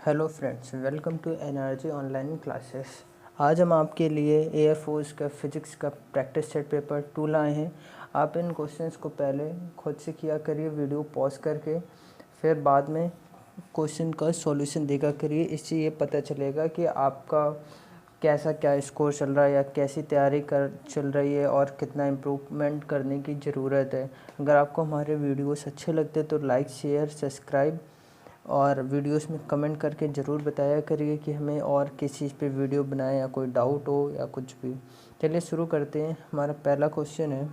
Hello friends, welcome to energy online classes. आज हम आपके लिए एयरफोर्स का फिजिक्स का प्रैक्टिस सेट पेपर 2 लाए हैं। आप इन क्वेश्चंस को पहले खुद से किया करिए वीडियो पॉज करके, फिर बाद में क्वेश्चन का सॉल्यूशन देखा करिए। इससे ये पता चलेगा कि आपका कैसा क्या स्कोर चल रहा है या कैसी तैयारी कर चल रही है और कितना इम्प्रूवमेंट करने की ज़रूरत है। अगर आपको हमारे वीडियोस अच्छे लगते तो लाइक, शेयर, सब्सक्राइब और वीडियोस में कमेंट करके ज़रूर बताया करिए कि हमें और किस चीज़ पे वीडियो बनाएं या कोई डाउट हो या कुछ भी। चलिए शुरू करते हैं। हमारा पहला क्वेश्चन है,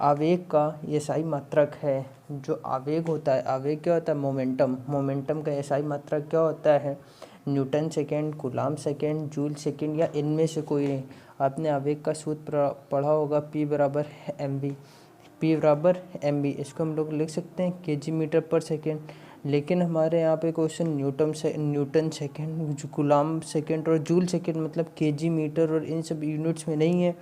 आवेग का एसआई मात्रक है। जो आवेग होता है, आवेग क्या होता है? मोमेंटम का एसआई मात्रक क्या होता है? Newton second, coulomb second, joule second या इनमें से कोई नहीं। आपने आवेग का सूत्र पढ़ा होगा, P बराबर mv। P बराबर mv, इसको हम लोग लिख सकते हैं kg मीटर पर सेकेंड। लेकिन हमारे यहाँ पे question Newton second, coulomb second और जूल सेकेंड मतलब केजी मीटर और इन सब यूनिट्स में नहीं है।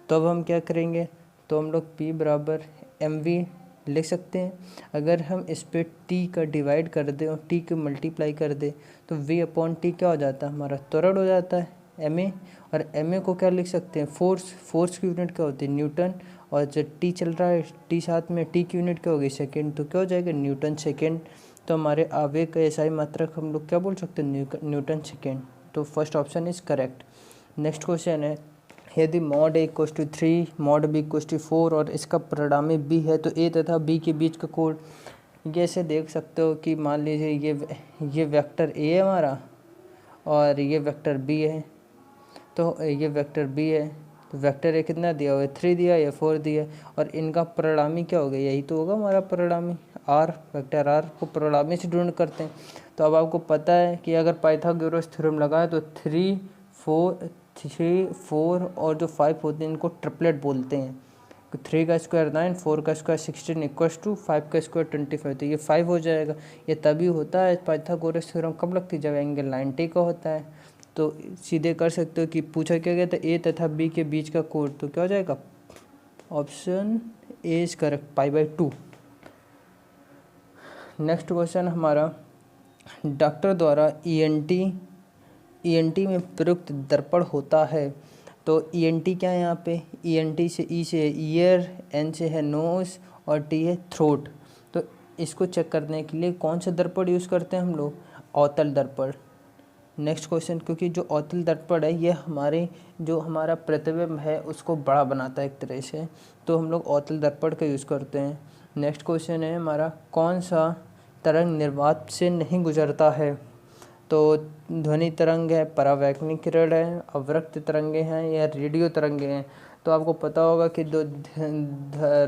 तो अब हम क्या करेंगे? तो हम लोग P बराबर mv लिख सकते हैं। अगर हम इस पर T का डिवाइड कर दें और T को मल्टीप्लाई कर दें तो V/T क्या हो जाता है? हमारा त्वरण हो जाता है ma। और ma को क्या लिख सकते हैं? फोर्स की यूनिट क्या होती है? न्यूटन। और जो T चल रहा है, T साथ में T की यूनिट क्या होगी? सेकेंड। तो क्या हो जाएगा? Newton second. तो हमारे आवेग का एसआई मात्रक हम लोग क्या बोल सकते हैं? Newton second. तो first option is correct. Next question है, यदि mod A equals to 3, mod B equals to 4 और इसका परिणामी B है तो A तथा B के बीच का कोण, जैसे देख सकते हो कि मान लीजिए ये वेक्टर A है हमारा और ये वेक्टर B है। तो ये वेक्टर B है तो वेक्टर A कितना दिया हुआ है? 3 दिया या 4 दिया। और इनका परिणामी क्या होगा? यही तो होगा हमारा परिणामी R। वेक्टर R को परिणामी से ढूंढ करते हैं। तो अब आपको पता है कि अगर पाइथागोरस थ्योरम लगाए तो 3, 4 और जो 5 होते हैं इनको ट्रिपलेट बोलते हैं। 3 का स्क्वायर 9, 4 का स्क्वायर 16 इक्वल्स टू 5 का स्क्वायर 25। तो ये 5 हो जाएगा। ये तभी होता है पाइथागोरस थ्योरम कब लगती है? जब एंगल 90 का होता है। तो सीधे कर सकते हो कि पूछा क्या गया था? A तथा B के बीच का कोण। तो क्या हो जाएगा? Option A is correct, π/2। Next question हमारा, डॉक्टर द्वारा ईएनटी में प्रयुक्त दर्पण होता है। तो ईएनटी क्या है यहाँ पे? ईएनटी से ई से है ईयर, एन से है नोज और टी है थ्रोट। तो इसको चेक करने के लिए कौन सा दर्पण यूज़ करते हैं हम लोग? अवतल दर्पण। नेक्स्ट क्वेश्चन, क्योंकि जो अवतल दर्पण है ये हमारा प्रतिबिंब है उसको बड़ा बनाता है एक तरह से, तो हम लोग अवतल दर्पण का यूज़ करते हैं। नेक्स्ट क्वेश्चन है हमारा, कौन सा तरंग निर्वात से नहीं गुजरता है? तो ध्वनि तरंग है, परावैक्निक किरण है, अवरक्त तरंगे हैं या रेडियो तरंगे हैं। तो आपको पता होगा कि दो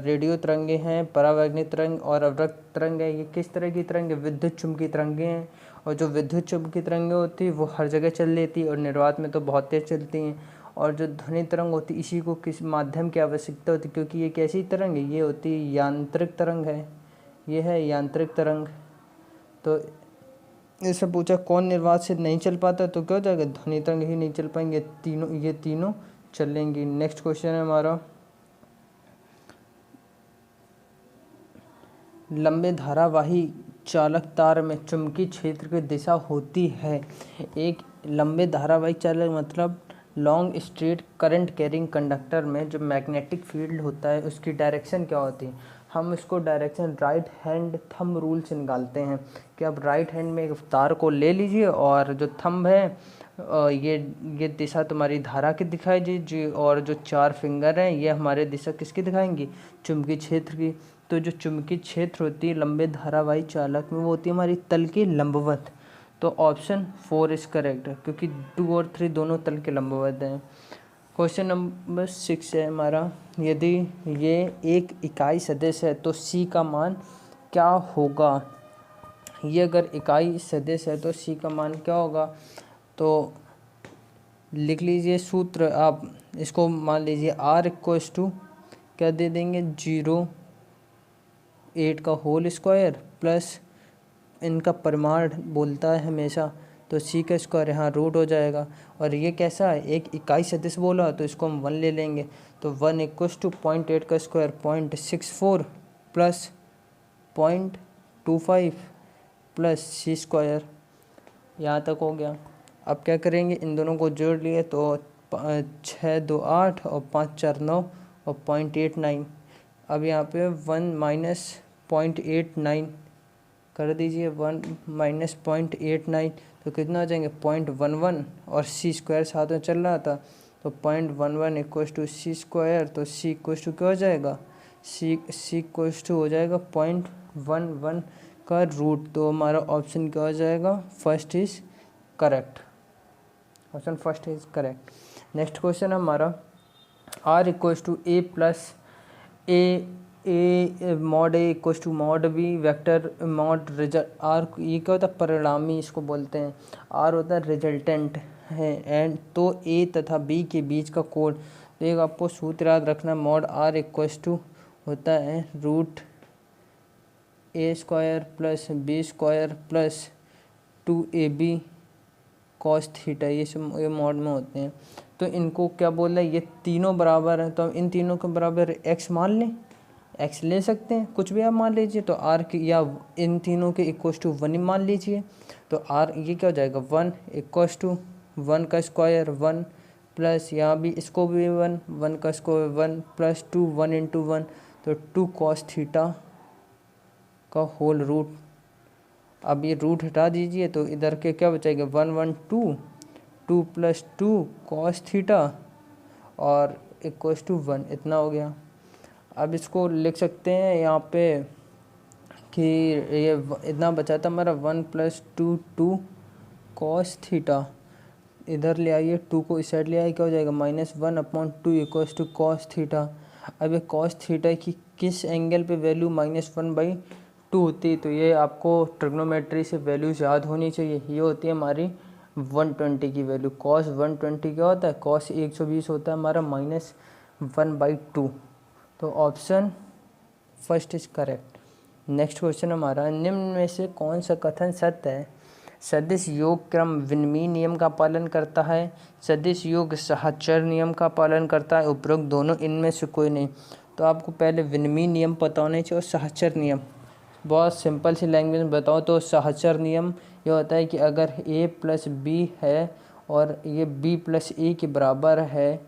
रेडियो तरंगे हैं, परावैक्निक तरंग और अवरक्त तरंग है। ये किस तरह की तरंग है? विद्युत चुम्बकीय तरंगे हैं। और जो विद्युत चुम्बकीय तरंगे होती है वो हर जगह चल लेती है और निर्वात में तो बहुत तेज चलती हैं। और जो ध्वनि तरंग होती है इसी को किस माध्यम की आवश्यकता होती है, क्योंकि ये कैसी तरंग है? ये होती है यांत्रिक तरंग है। ये है यांत्रिक तरंग। तो इससे पूछा कौन निर्वात से नहीं चल पाता, तो क्या हो जाएगा? ध्वनि तरंग ही नहीं चल पाएंगे, ये तीनों चलेंगी। नेक्स्ट क्वेश्चन है हमारा, लंबे धारावाही चालक तार में चुंबकीय क्षेत्र की दिशा होती है। एक लंबे धारावाही चालक मतलब long straight current carrying conductor में जो मैग्नेटिक फील्ड होता है उसकी डायरेक्शन क्या होती है? हम इसको direction right hand thumb rule से निकालते हैं कि अब राइट हैंड में एक तार को ले लीजिए और जो थंब है ये दिशा तुम्हारी धारा की दिखाई दीजिए और जो 4 फिंगर हैं ये हमारे दिशा किसकी दिखाएंगी? चुंबकीय क्षेत्र की। तो जो चुंबकीय क्षेत्र होती है लंबे धारावाही चालक में वो होती है हमारी तल के लंबवत। तो ऑप्शन 4 इज करेक्ट है, क्योंकि 2 और 3 दोनों तल के लंबवत हैं। क्वेश्चन नंबर 6 है हमारा, यदि ये एक इकाई सदिश है तो C का मान क्या होगा? ये अगर इकाई सदिश है तो C का मान क्या होगा? तो लिख लीजिए सूत्र। आप इसको मान लीजिए R इक्वल्स टू क्या दे देंगे? 0.8 का होल स्क्वायर प्लस इनका परिमाण बोलता है हमेशा तो C का स्क्वायर यहाँ रूट हो जाएगा। और ये कैसा है? एक इकाई सदिश बोला तो इसको हम 1 ले लेंगे। तो 1 इक्वल्स टू 0.8 का square 0.64 plus 0.25 plus C square. यहाँ तक हो गया। अब क्या करेंगे, इन दोनों को जोड़ लिए तो 6 2 8 और 5 4 9 और 0.89। अब यहाँ पे 1 माइनस 0.89 कर दीजिए, 1 माइनस 0.89 तो कितना हो जाएंगे 0.11, और सी स्क्वायर साथ में चल रहा था तो 0.11 इक्वल टू सी स्क्वायर, तो सी इक्वल टू क्या हो जाएगा, सी इक्वल टू हो जाएगा 0.11 का रूट। तो हमारा ऑप्शन क्या हो जाएगा, first is correct, option first is correct. Next question है हमारा R equal to A plus A mod A equal to mod B vector mod result R, ये क्या होता है, परिणामी इसको बोलते हैं। आर होता है रिजल्टेंट है, एंड तो ए तथा बी के बीच का कोड। तो एक आपको सूत्र याद रखना, मॉड आर इक्वल टू होता है root A square plus B square plus 2ab cos theta, ये मॉड में होते हैं। तो इनको क्या बोल रहा है, ये तीनों बराबर हैं, तो हम इन तीनों के बराबर एक्स मान लें, एक्स ले सकते हैं, कुछ भी आप मान लीजिए। तो आर की या इन तीनों के इक्वल टू 1 मान लीजिए, तो आर ये क्या हो जाएगा 1 इक्वल टू 1 का स्क्वायर 1 प्लस यहाँ भी इसको भी 1 का स्क्वायर 1 प्लस 2 1 इंटू 1, तो 2 कॉस थीटा का होल रूट। अब ये रूट हटा दीजिए तो इधर के क्या बचेगा 1 1 2 प्लस 2 कॉस थीटा और इक्वल टू 1, इतना हो गया। अब इसको लिख सकते हैं यहाँ पे कि ये इतना बचा था हमारा 1 प्लस 2 कॉस थीटा, इधर ले आइए 2 को इस साइड ले आइए, क्या हो जाएगा -1/2 इक्वल टू कॉस थीटा। अब ये कॉस थीटा की किस एंगल पे वैल्यू -1/2 होती है, तो ये आपको ट्रिग्नोमेट्री से वैल्यूज याद होनी चाहिए। ये होती है हमारी 120 की वैल्यू। कॉस 120 क्या होता है, कॉस 120 होता है हमारा -1/2। तो option first is correct. Next question हमारा, निम्न में से कौन सा कथन सत्य है। सदिश योग क्रम विनिमय नियम का पालन करता है, सदिश योग सहचर नियम का पालन करता है, उपरोक्त दोनों इनमें से कोई नहीं। तो आपको पहले विनिमय नियम पता होने चाहिए और सहचर नियम। बहुत सिंपल सी लैंग्वेज में बताओ तो सहचर नियम ये होता है कि अगर a प्लस बी है और ये b प्लस ए के बराबर है,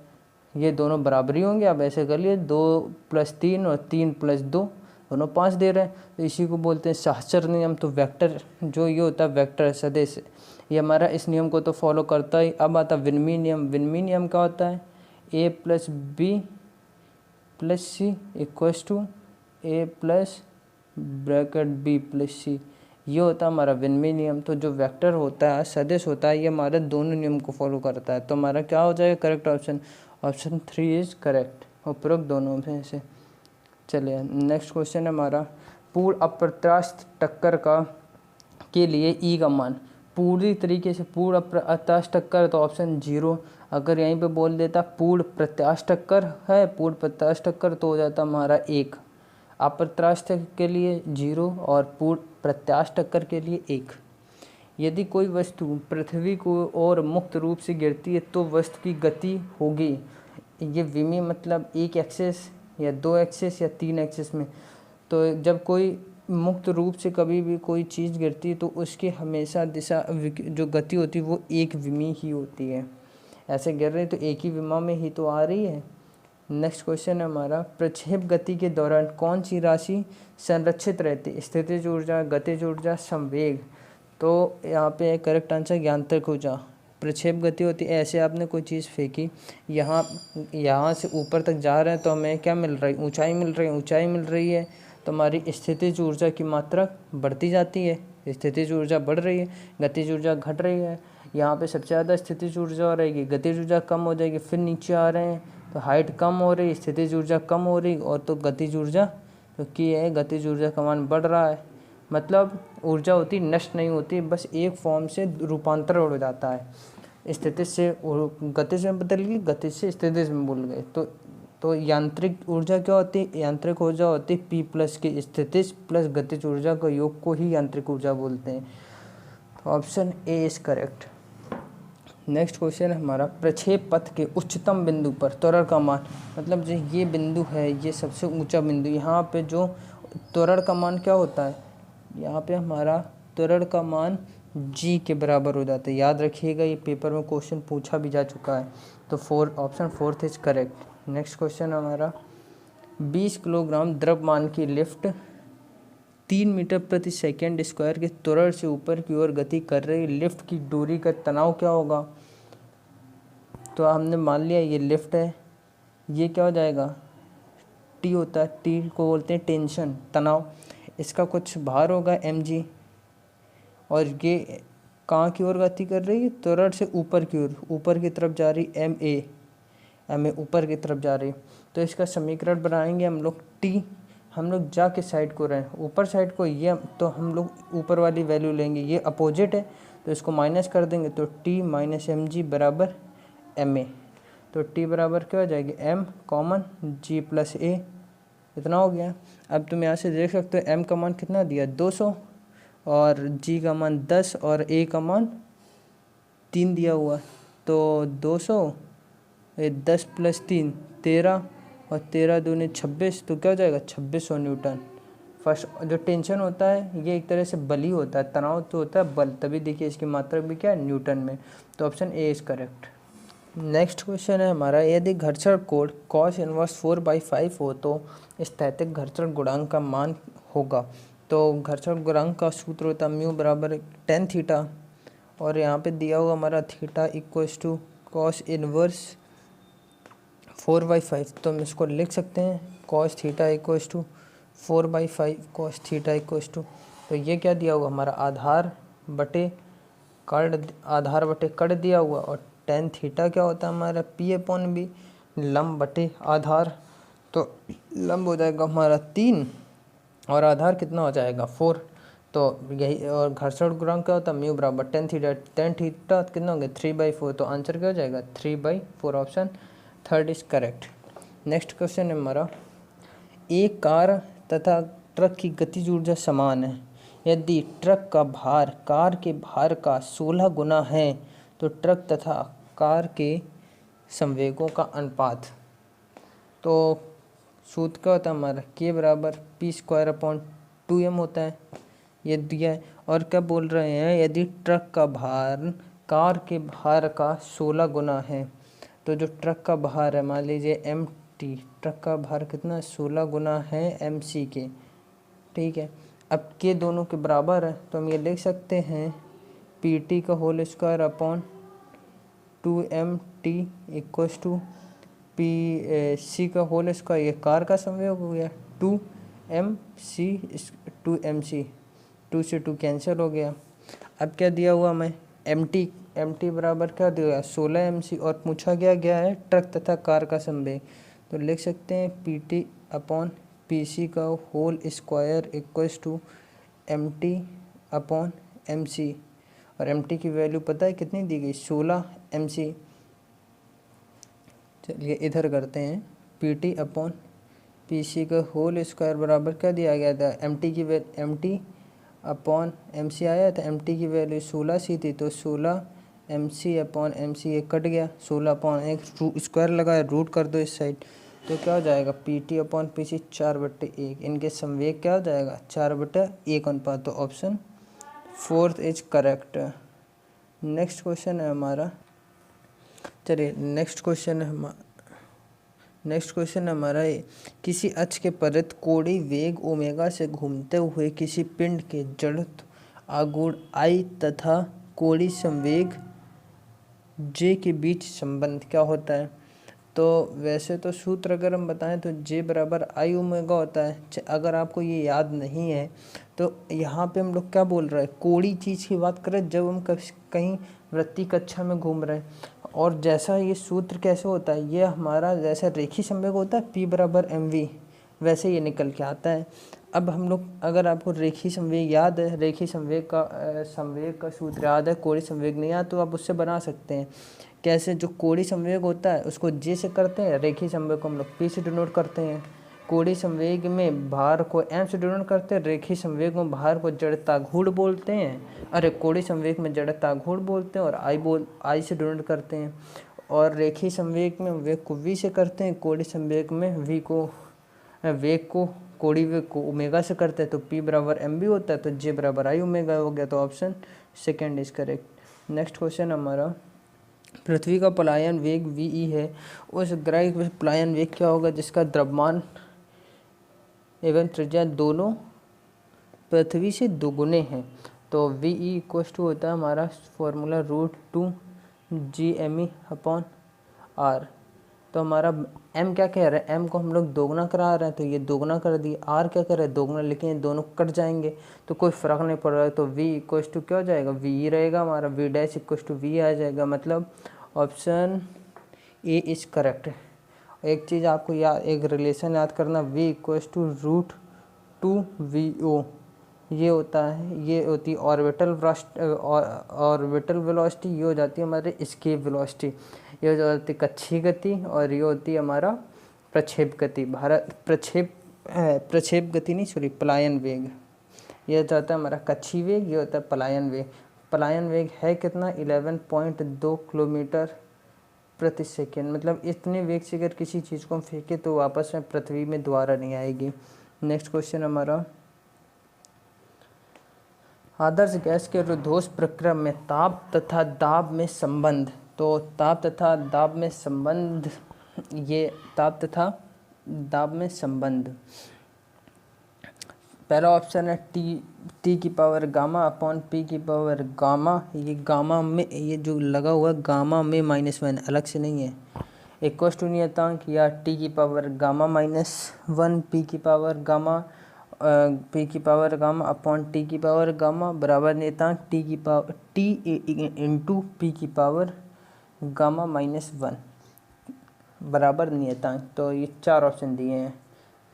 ये दोनों बराबरी होंगे। आप ऐसे कर लिए 2 + 3 और 3 + 2 दोनों 5 दे रहे हैं, तो इसी को बोलते हैं सहचर नियम। तो वेक्टर जो ये होता है वेक्टर सदिश, ये हमारा इस नियम को तो फॉलो करता ही। अब आता विनिमय नियम। विनिमय नियम क्या होता है, a + b + c equals to a + bracket b + c, ये होता है हमारा विनिमय नियम। तो जो वेक्टर होता है सदिश होता है, ये हमारे दोनों नियम को फॉलो करता है। तो हमारा क्या हो जाएगा correct option, option 3 is correct, उपरोक्त दोनों में से। चलिए नेक्स्ट क्वेश्चन है हमारा, पूर्ण अप्रत्याशित टक्कर का के लिए ई का मान। पूरी तरीके से पूर्ण अप्रत्याशित टक्कर तो ऑप्शन 0। अगर यहीं पे बोल देता पूर्ण प्रत्याशित टक्कर है, पूर्ण प्रत्याशित टक्कर तो हो जाता हमारा 1, अप्रत्याशित के लिए 0 और पूर्ण प्रत्याशित टक्कर के लिए 1। यदि कोई वस्तु पृथ्वी को और मुक्त रूप से गिरती है तो वस्तु की गति होगी, ये विमी मतलब एक एक्सेस या 2 एक्सेस या 3 एक्सेस में। तो जब कोई मुक्त रूप से कभी भी कोई चीज़ गिरती है तो उसकी हमेशा दिशा जो गति होती है वो एक विमी ही होती है। ऐसे गिर रहे तो एक ही विमा में ही तो आ रही है। नेक्स्ट क्वेश्चन है हमारा, प्रक्षेप गति के दौरान कौन सी राशि संरक्षित रहती है, स्थितिज ऊर्जा, गतिज ऊर्जा, संवेग। तो यहाँ पे करेक्ट आंसर यांत्रिक ऊर्जा। प्रक्षेप गति होती है, ऐसे आपने कोई चीज़ फेंकी, यहाँ से ऊपर तक जा रहे हैं तो हमें क्या मिल रहा है, ऊंचाई मिल रही है, ऊंचाई मिल रही है तो हमारी स्थितिज ऊर्जा की मात्रा बढ़ती जाती है, स्थितिज ऊर्जा बढ़ रही है, गतिज ऊर्जा घट रही है। यहाँ पे सबसे ज़्यादा स्थितिज ऊर्जा रहेगी, गतिज ऊर्जा कम हो जाएगी, फिर नीचे आ रहे हैं तो हाइट कम हो रही, स्थितिज ऊर्जा कम हो रही, और तो गतिज ऊर्जा तो की है, गतिज ऊर्जा का मान बढ़ रहा है। मतलब ऊर्जा होती नष्ट नहीं होती, बस एक फॉर्म से रूपांतर हो जाता है। स्थितिज से गतिज में बदल गई, गतिज से स्थितिज में भूल गए। तो यांत्रिक ऊर्जा क्या होती है, यांत्रिक ऊर्जा होती है P+ की स्थितिज प्लस गतिज ऊर्जा का योग को ही यांत्रिक ऊर्जा बोलते हैं। तो option A is correct. Next question है हमारा, प्रक्षेप पथ के उच्चतम बिंदु पर त्वरण का मान। मतलब जो ये बिंदु है ये सबसे ऊंचा बिंदु, यहाँ पे जो त्वरण का मान क्या होता है, यहाँ पे हमारा त्वरण का मान g के बराबर हो जाता है। याद रखिएगा, ये पेपर में क्वेश्चन पूछा भी जा चुका है। तो option 4 is correct. Next question हमारा 20 किलोग्राम द्रव्यमान की लिफ्ट 3 मीटर प्रति सेकंड स्क्वायर के त्वरण से ऊपर की ओर गति कर रही लिफ्ट की दूरी का तनाव क्या होगा। तो हमने मान लिया ये लिफ्ट है, ये क्या हो जाएगा, टी होता है, टी को बोलते हैं टेंशन, तनाव। इसका कुछ भार होगा mg, और ये कहाँ की ओर गति कर रही है, त्वरण से ऊपर की ओर, ऊपर की तरफ जा रही, ma ऊपर की तरफ जा रही। तो इसका समीकरण बनाएंगे हम लोग, टी हम लोग जा के साइड को रहे, ऊपर साइड को, ये तो हम लोग ऊपर वाली वैल्यू लेंगे, ये अपोजिट है तो इसको माइनस कर देंगे, तो टी माइनस mg बराबर ma। तो टी बराबर क्या हो जाएगी, m common g plus a, इतना हो गया। अब तुम यहाँ से देख सकते हो m का मान कितना दिया 200, और g का मान 10 और a का मान 3 दिया हुआ। तो 200 10 प्लस 3 13, और 13 दूनी 26, तो क्या हो जाएगा 2600 न्यूटन। फर्स्ट जो टेंशन होता है ये एक तरह से बल ही होता है, तनाव तो होता है बल, तभी देखिए इसकी मात्रा भी क्या है, न्यूटन में। तो option A is correct. Next question है हमारा, यदि घर्षण कोण cos इनवर्स 4/5 हो तो स्थैतिक घर्षण गुणांक का मान होगा। तो घर्षण गुणांक का सूत्र होता है म्यू बराबर tan थीटा, और यहाँ पे दिया हुआ हमारा theta equals to cos inverse 4/5। तो हम इसको लिख सकते हैं cos theta equals to 4/5 cos theta equals to, तो ये क्या दिया हुआ हमारा आधार बटे कड़ दिया हुआ, और tan थीटा क्या होता है हमारा p/b लंब बटे आधार। तो लंब हो जाएगा हमारा 3 और आधार कितना हो जाएगा 4। तो यही, और घर्षण गुणांक क्या होता है म्यू बराबर tan थीटा कितना हो गया 3/4। तो आंसर क्या हो जाएगा 3/4, option 3 is correct. Next question है हमारा, एक कार तथा ट्रक की गतिज ऊर्जा समान है, यदि ट्रक का भार कार के भार का 16 गुना है तो ट्रक तथा कार के संवेगों का अनुपात। तो सूत्र क्या होता है हमारा k बराबर p²/2m होता है, ये दिया है। और क्या बोल रहे हैं, यदि ट्रक का भार कार के भार का 16 गुना है, तो जो ट्रक का भार है मान लीजिए mt, ट्रक का भार कितना 16 गुना है mc के, ठीक है। अब के दोनों के बराबर है तो हम ये लिख सकते हैं pt का whole square upon 2mt equals to pc का होल स्क्वायर, ये कार का संवेग हो गया 2mc 2 से 2 कैंसिल हो गया। अब क्या दिया हुआ हमें mt बराबर क्या दिया 16 mc, और पूछा गया है ट्रक तथा कार का संवेग। तो लिख सकते हैं pt अपॉन pc का whole square equals to mt upon mc, और mt की वैल्यू पता है कितनी दी गई 16 mc। चलिए इधर करते हैं pt अपॉन pc का होल स्क्वायर बराबर क्या दिया गया था mt अपॉन mc आया था, mt की वैल्यू 16 सी थी, तो 16 mc अपॉन mc ये कट गया, 16 अपॉन 1 स्क्वायर लगाया, रूट कर दो इस साइड, तो क्या हो जाएगा pt अपॉन pc 4/1। इनके संवेग क्या हो जाएगा 4/1 अनुपात। तो option 4 is correct. Next question है हमारा, चलिए नेक्स्ट क्वेश्चन है हमारा ये, किसी अक्ष के परित कोणीय वेग ओमेगा से घूमते हुए किसी पिंड के जड़त्व आघूर्ण I तथा कोणीय संवेग J के बीच संबंध क्या होता है। तो वैसे तो सूत्र अगर हम बताएं तो J बराबर I ओमेगा होता है। अगर आपको ये याद नहीं है तो यहाँ पे हम लोग क्या बोल रहे हैं, कोणीय चीज़ की बात करें जब हम कहीं वृत्तीय कक्षा में घूम रहे हैं। और जैसा ये सूत्र कैसे होता है, ये हमारा जैसा रेखीय संवेग होता है P बराबर mv, वैसे ये निकल के आता है। अब हम लोग, अगर आपको रेखीय संवेग याद है, रेखीय संवेग का सूत्र याद है, कोणीय संवेग नहीं याद तो आप उससे बना सकते हैं। कैसे, जो कोणीय संवेग होता है उसको J से करते हैं, रेखीय संवेग को हम लोग P से डिनोट करते हैं। कोणीय संवेग में भार को m से डिनोट करते हैं, रेखीय संवेग में भार को जड़ताघूर्ण बोलते हैं, अरे कोणीय संवेग में जड़ताघूर्ण बोलते हैं, और I से डिनोट करते हैं। और रेखीय संवेग में वेग को v से करते हैं, कोणीय संवेग में वेग को कोड़ी वेग को ओमेगा से करते हैं तो P बराबर एम बी होता है, तो J बराबर आई ओमेगा हो गया, तो option second is correct. Next question हमारा, पृथ्वी का पलायन वेग वी है, उस ग्रह का पलायन वेग क्या होगा जिसका द्रव्यमान एवं त्रिज्या दोनों पृथ्वी से दोगुने हैं। तो वी ई इक्वस टू होता है हमारा फॉर्मूला √2 GME/R। तो हमारा m क्या कह रहा है, m को हम लोग दोगुना करा रहे हैं तो ये दोगुना कर दिए, r क्या कर रहा है दोगुना, लेकिन ये दोनों कट जाएंगे तो कोई फ़र्क नहीं पड़ रहा है, तो v इक्वस टू क्या हो जाएगा, v ही रहेगा हमारा, v dash equals to v आ जाएगा, मतलब ऑप्शन ए इज़ करेक्ट। एक चीज़ आपको एक रिलेशन याद करना, v इक्वस टू √2VO, ये होता है, ये होती है ऑर्बिटल वेलोसिटी, ये हो जाती है हमारे एस्केप वेलोसिटी, ये हो जाती है कक्षीय गति, और ये होती है हमारा प्रक्षेप गति, प्रक्षेप गति नहीं सॉरी पलायन वेग, ये जाता है हमारा कक्षीय वेग, ये होता है पलायन वेग। पलायन वेग है कितना, 11.2 किलोमीटर प्रति सेकेंड, मतलब इतने वेग से अगर किसी चीज़ को हम फेंके तो वापस में पृथ्वी में दोबारा नहीं आएगी। नेक्स्ट क्वेश्चन हमारा, आदर्श गैस के रुद्धोष प्रक्रिया में ताप तथा दाब में संबंध। तो ताप तथा दाब में संबंध, ये ताप तथा दाब में संबंध, पहला ऑप्शन है टी की पावर गामा अपॉन पी की पावर गामा, ये गामा में ये जो लगा हुआ है गामा में -1 अलग से नहीं है, इक्वस टू नियतांक या टी की पावर गामा -1 पी की पावर गामा अपॉन टी की पावर गामा बराबर नियतांक टी इंटू पी की पावर गामा -1 बराबर नियतांक। तो ये 4 ऑप्शन दिए हैं,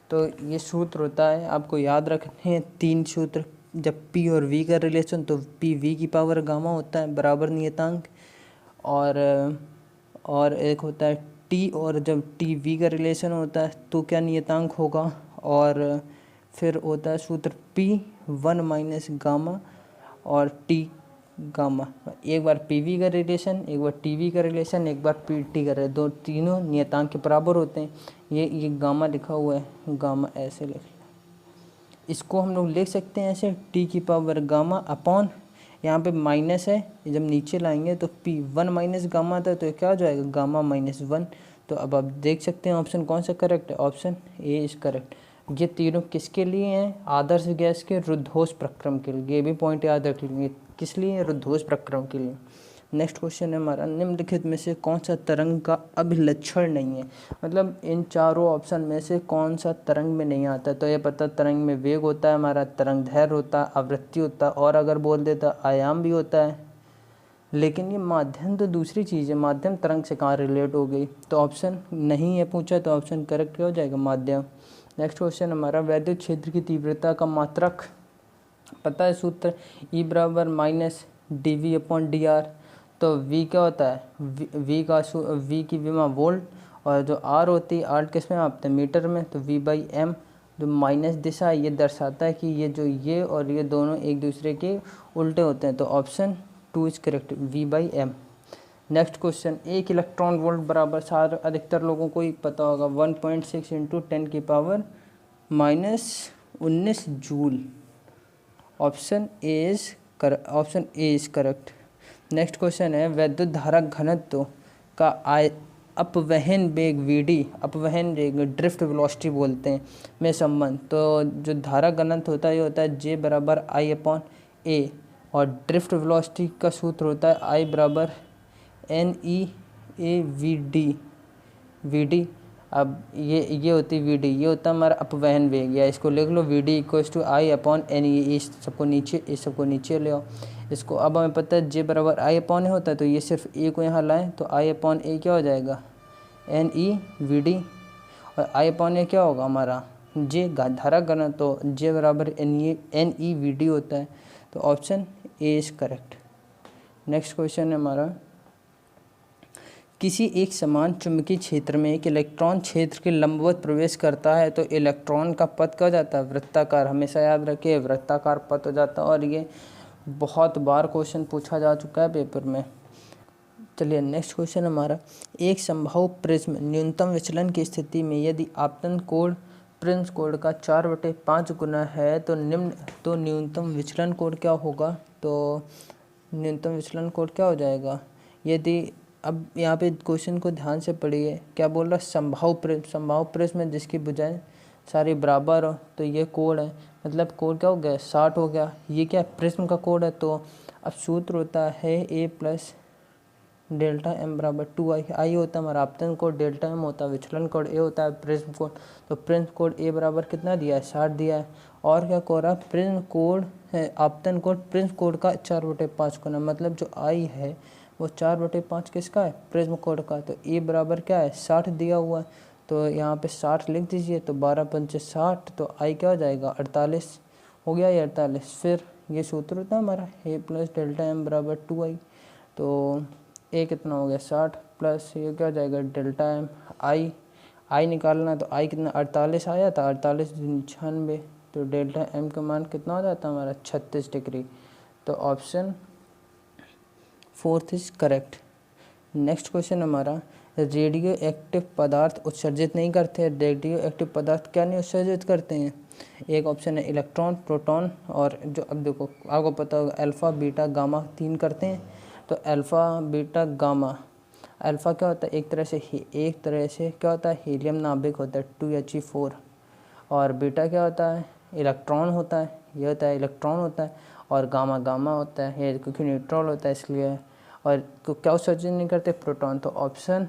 तो ये सूत्र होता है, आपको याद रखने हैं 3 सूत्र, जब P और V का रिलेशन तो P V की पावर गामा होता है बराबर नियतांक, और एक होता है T, और जब T V का रिलेशन होता है तो क्या नियतांक होगा, और फिर होता है सूत्र P1 माइनस गामा और T गामा, एक बार PV का रिलेशन, एक बार TV का रिलेशन, एक बार PT का रिलेशन, तीनों नियतांक के बराबर होते हैं। ये गामा लिखा हुआ है, गामा ऐसे लिख, इसको हम लोग लिख सकते हैं ऐसे T की पावर गामा अपॉन, यहाँ पे माइनस है, जब नीचे लाएंगे तो P1 माइनस गामा था तो क्या हो जाएगा गामा -1। तो अब आप देख सकते हैं ऑप्शन कौन सा करेक्ट है, ऑप्शन ए इज़ करेक्ट। ये तीनों किसके लिए हैं, आदर्श गैस के रुद्धोष प्रक्रम के लिए, ये भी पॉइंट याद रख लेंगे, किस लिए, रुद्धोष प्रक्रम के लिए। नेक्स्ट क्वेश्चन है हमारा, निम्नलिखित में से कौन सा तरंग का अभिलक्षण नहीं है, मतलब इन चारों ऑप्शन में से कौन सा तरंग में नहीं आता। तो ये पता, तरंग में वेग होता है हमारा, तरंग दैर्घ्य होता है, आवृत्ति होता है, और अगर बोल देता आयाम भी होता है, लेकिन ये माध्यम तो दूसरी चीज़ है, माध्यम तरंग से कहाँ रिलेट हो गई, तो ऑप्शन नहीं है पूछा, तो ऑप्शन करेक्ट हो जाएगा माध्यम। नेक्स्ट क्वेश्चन हमारा, वैद्युत क्षेत्र की तीव्रता का मात्रक पता है सूत्र, E बराबर -dV/dr। तो V क्या होता है, V की विमा वोल्ट, और जो R होती है, R किस में आपते हैं, मीटर में, तो V/m, जो माइनस दिशा है ये दर्शाता है कि ये और ये दोनों एक दूसरे के उल्टे होते हैं, तो option 2 is correct, V/m। Next question, 1 electron volt बराबर, सारे अधिकतर लोगों को ही पता होगा, 1.6 × 10⁻⁻19 joule, option A is correct. Next question है, वैद्युत धारा घनत्व का अपवहन वेग VD, अपवहन वेग ड्रिफ्ट वेलोसिटी बोलते हैं, में संबंध। तो जो धारा घनत्व होता है ये होता है J बराबर I/A, और ड्रिफ्ट वेलोसिटी का सूत्र होता है I बराबर NEAVD। अब ये होती है VD, ये होता है हमारा अपवहन वेग, या इसको लिख लो VD इक्वल्स टू I/NE, सबको नीचे ले आओ इसको। अब हमें पता है J बराबर I/A होता है, तो ये सिर्फ A को यहाँ लाएं तो I/A क्या हो जाएगा, NEVD, और I/A क्या होगा हमारा J धारा घनत्व, तो J बराबर NEVD होता है, तो option A is correct. Next question है हमारा, किसी एक समान चुंबकीय क्षेत्र में एक इलेक्ट्रॉन क्षेत्र के लंबवत प्रवेश करता है तो इलेक्ट्रॉन का पथ क्या हो जाता है, वृत्ताकार, हमेशा याद रखिए वृत्ताकार पथ हो जाता है, और ये बहुत बार क्वेश्चन पूछा जा चुका है पेपर में। चलिए नेक्स्ट क्वेश्चन हमारा, एक संभव प्रिज्म न्यूनतम विचलन की स्थिति में यदि आपतन कोण प्रिंस कोड का 4/5 गुना है तो न्यूनतम विचलन कोड क्या होगा? तो न्यूनतम विचलन कोड क्या हो जाएगा? यदि अब यहाँ पे क्वेश्चन को ध्यान से पढ़िए, क्या बोल रहा है? संभाव प्रिज्म में जिसकी भुजाएं सारी बराबर हो, तो ये कोड है, मतलब कोड क्या हो गया? 60 हो गया। ये क्या प्रिज्म का कोड है, तो अब सूत्र होता है A प्लस डेल्टा एम बराबर 2i। आई होता है हमारा आपतन कोड, डेल्टा एम होता है विचलन कोड, ए होता है प्रिज्म कोड। तो प्रिज्म कोड ए बराबर कितना दिया है? 60 दिया है। और क्या कह रहा है? प्रिज्म कोड है आपतन कोड प्रिज्म कोड का 4/5 गुना, मतलब जो आई है वो 4/5 किसका है? प्रिज्म कोड का। तो ए बराबर क्या है? 60 दिया हुआ है, तो यहाँ पे 60 लिख दीजिए। तो 12×5 = 60, तो आई क्या हो जाएगा? 48 हो गया। ये 48। फिर ये सूत्र होता है हमारा ए प्लस डेल्टा एम बराबर 2i। तो ए कितना हो गया? 60 प्लस ये क्या हो जाएगा? Delta M. आई निकालना, तो आई कितना? 48 आया था, 48 96। तो डेल्टा एम का मान कितना हो जाता है हमारा? 36 डिग्री। तो option 4 is correct. Next question हमारा, रेडियो एक्टिव पदार्थ उत्सर्जित नहीं करते हैं। रेडियो एक्टिव पदार्थ क्या नहीं उत्सर्जित करते हैं? एक ऑप्शन है इलेक्ट्रॉन, प्रोटॉन, और जो अब देखो आपको पता होगा अल्फ़ा बीटा गामा 3 करते हैं। तो अल्फ़ा बीटा गामा, अल्फ़ा क्या होता है? एक तरह से क्या होता है? हीलियम नाभिक होता है 2He4। और बीटा क्या होता है? इलेक्ट्रॉन होता है, ये होता है इलेक्ट्रॉन होता है। और गामा होता है, ये क्योंकि न्यूट्रॉन होता है इसलिए। और क्या उत्सर्जन नहीं करते? प्रोटॉन। तो ऑप्शन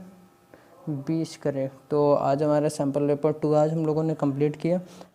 20 करेक्ट। तो आज हमारा सैम्पल पेपर 2 आज हम लोगों ने कंप्लीट किया।